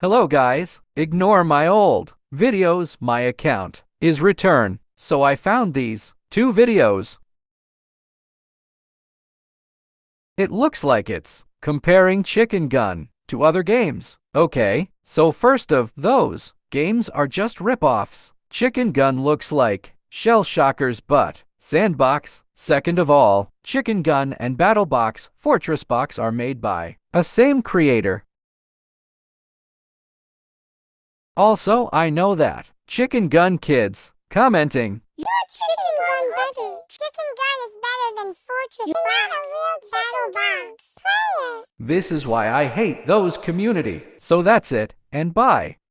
Hello guys, ignore my old videos. My account is returned, so I found these two videos. It looks like it's comparing Chicken Gun to other games. Okay, so first of those games are just rip-offs. Chicken Gun looks like Shell Shockers but Sandbox. Second of all, Chicken Gun and Battlebox Fortress Box are made by a same creator. Also, I know that Chicken Gun kids commenting, You're Chicken Gun, baby. Chicken Gun is better than Fortress. You're not a real Battlebox player. this is why I hate those community. So that's it, and bye.